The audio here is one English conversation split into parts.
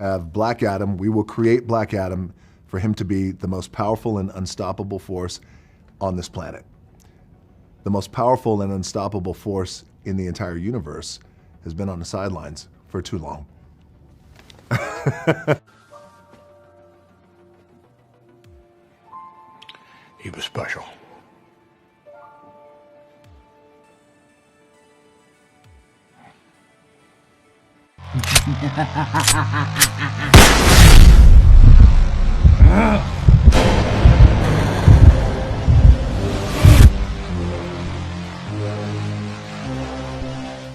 have Black Adam. We will create Black Adam for him to be the most powerful and unstoppable force on this planet. The most powerful and unstoppable force in the entire universe has been on the sidelines for too long. He was special.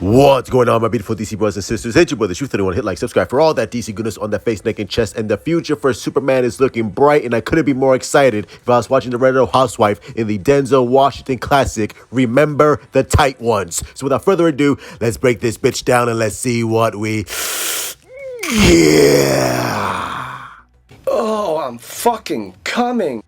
What's going on, my beautiful DC brothers and sisters? Hit your brother, shoot anyone, hit like, subscribe for all that DC goodness on the face, neck, and chest. And the future for Superman is looking bright, and I couldn't be more excited if I was watching the Red Housewife in the Denzel Washington classic, Remember the Tight Ones. So without further ado, let's break this bitch down and let's see what we... Yeah! Oh, I'm fucking coming.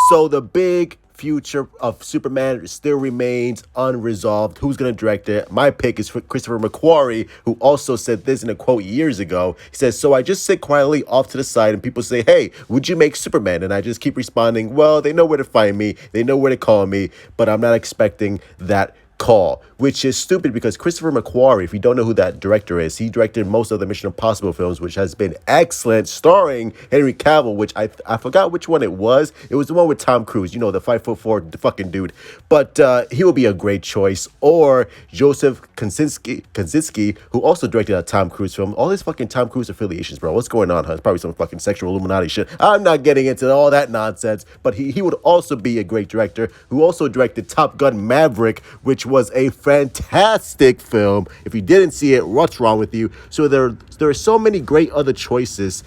So the big future of Superman still remains unresolved. Who's going to direct it? My pick is for Christopher McQuarrie, who also said this in a quote years ago. He says, "So I just sit quietly off to the side and people say, hey, would you make Superman? And I just keep responding, well, they know where to find me. They know where to call me, but I'm not expecting that call," which is stupid because Christopher McQuarrie, if you don't know who that director is, he directed most of the Mission Impossible films, which has been excellent, starring Henry Cavill, which I forgot which one it was. It was the one with Tom Cruise, you know, the 5'4" fucking dude. But he will be a great choice. Or Joseph Kosinski, who also directed a Tom Cruise film. All his fucking Tom Cruise affiliations, bro. What's going on, huh? It's probably some fucking sexual Illuminati shit. I'm not getting into all that nonsense, but he would also be a great director, who also directed Top Gun Maverick, which was a fantastic film. If you didn't see it, what's wrong with you? So there are so many great other choices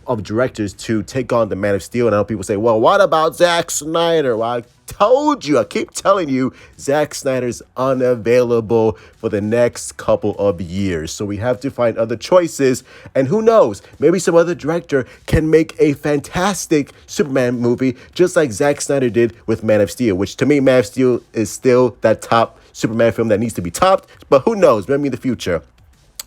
of directors to take on the Man of Steel. And I know people say, well, what about Zack Snyder? Well, I told you, I keep telling you, Zack Snyder's unavailable for the next couple of years. So we have to find other choices. And who knows, maybe some other director can make a fantastic Superman movie, just like Zack Snyder did with Man of Steel, which to me, Man of Steel is still that top Superman film that needs to be topped. But who knows, maybe in the future.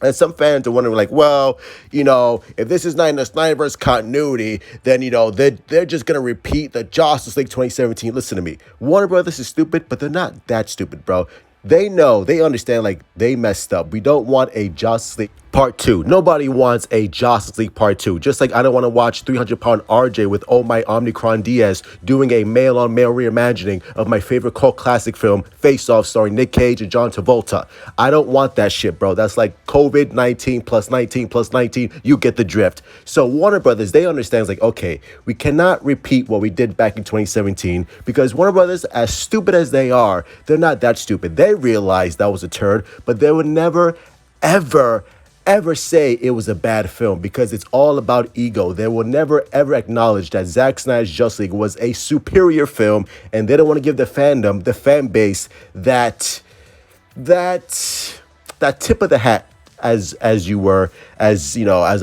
And some fans are wondering, like, well, you know, if this is not in the Snyderverse continuity, then, you know, they're just going to repeat the Justice League 2017. Listen to me. Warner Brothers is stupid, but they're not that stupid, bro. They know, they understand, like, they messed up. We don't want a Justice League Part 2. Nobody wants a Justice League Part 2. Just like I don't want to watch 300-pound RJ with Oh My Omnicron Diaz doing a male-on-male reimagining of my favorite cult classic film, Face Off, starring Nick Cage and John Travolta. I don't want that shit, bro. That's like COVID-19 plus 19 plus 19. You get the drift. So Warner Brothers, they understand, like, okay, we cannot repeat what we did back in 2017 because Warner Brothers, as stupid as they are, they're not that stupid. They realized that was a turn, but they would never, ever say it was a bad film because it's all about ego. They will never, ever acknowledge that Zack Snyder's Justice League was a superior film, and they don't want to give the fandom, the fan base, that tip of the hat, as I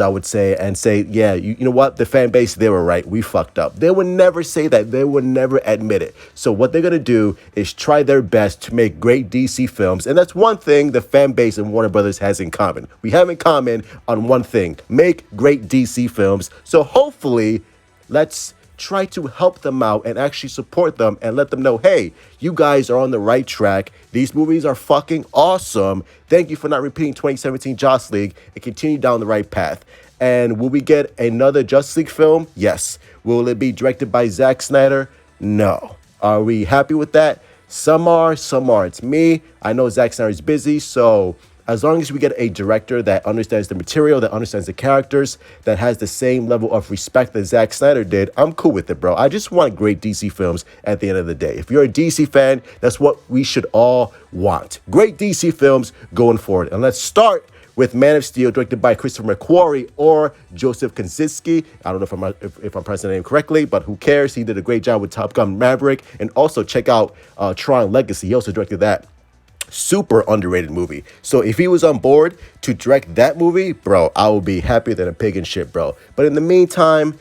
would say, and say, yeah, you know what, the fan base, they were right, we fucked up. They would never say that. They would never admit it. So what they're gonna do is try their best to make great DC films, and that's one thing the fan base and Warner Brothers has in common. We have in common on one thing: make great DC films. So hopefully, let's try to help them out and actually support them and let them know, hey, you guys are on the right track. These movies are fucking awesome. Thank you for not repeating 2017 Justice League and continue down the right path. And will we get another Justice League film? Yes. Will it be directed by Zack Snyder? No. Are we happy with that? Some are, some aren't. It's me. I know Zack Snyder is busy, so as long as we get a director that understands the material, that understands the characters, that has the same level of respect that Zack Snyder did, I'm cool with it, bro. I just want great DC films at the end of the day. If you're a DC fan, that's what we should all want. Great DC films going forward. And let's start with Man of Steel, directed by Christopher McQuarrie or Joseph Kosinski. I don't know if I'm pronouncing the name correctly, but who cares? He did a great job with Top Gun Maverick. And also check out Tron Legacy. He also directed that. Super underrated movie. So if he was on board to direct that movie, bro, I would be happier than a pig in shit, bro. But in the meantime,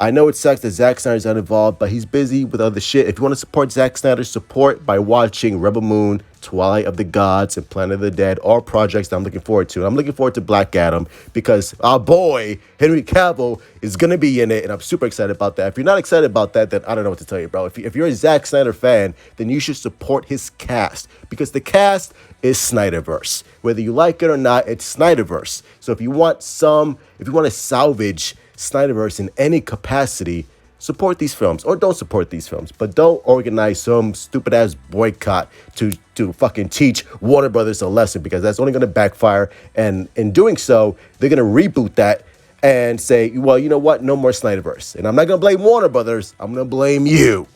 I know it sucks that Zack Snyder's uninvolved, but he's busy with other shit. If you want to support Zack Snyder, support by watching Rebel Moon Twilight of the Gods and Planet of the Dead are projects that I'm looking forward to. And I'm looking forward to Black Adam because our boy, Henry Cavill, is going to be in it, and I'm super excited about that. If you're not excited about that, then I don't know what to tell you, bro. If you're a Zack Snyder fan, then you should support his cast because the cast is Snyderverse. Whether you like it or not, it's Snyderverse. So if you want to salvage Snyderverse in any capacity, support these films or don't support these films, but don't organize some stupid ass boycott to fucking teach Warner Brothers a lesson because that's only going to backfire. And in doing so, they're going to reboot that and say, well, you know what? No more Snyderverse. And I'm not going to blame Warner Brothers. I'm going to blame you.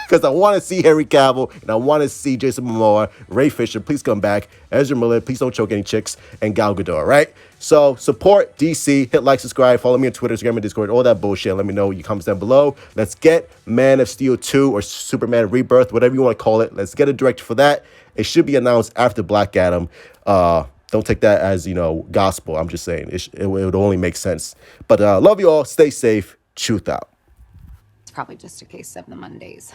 Because I want to see Henry Cavill and I want to see Jason Momoa, Ray Fisher, please come back. Ezra Miller, please don't choke any chicks, and Gal Gadot, right? So support DC, hit like, subscribe, follow me on Twitter, Instagram, and Discord, all that bullshit. Let me know your comments down below. Let's get Man of Steel 2 or Superman Rebirth, whatever you want to call it. Let's get a director for that. It should be announced after Black Adam. Don't take that as, gospel. I'm just saying it would only make sense. But love you all. Stay safe. Truth out. It's probably just a case of the Mondays.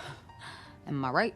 Am I right?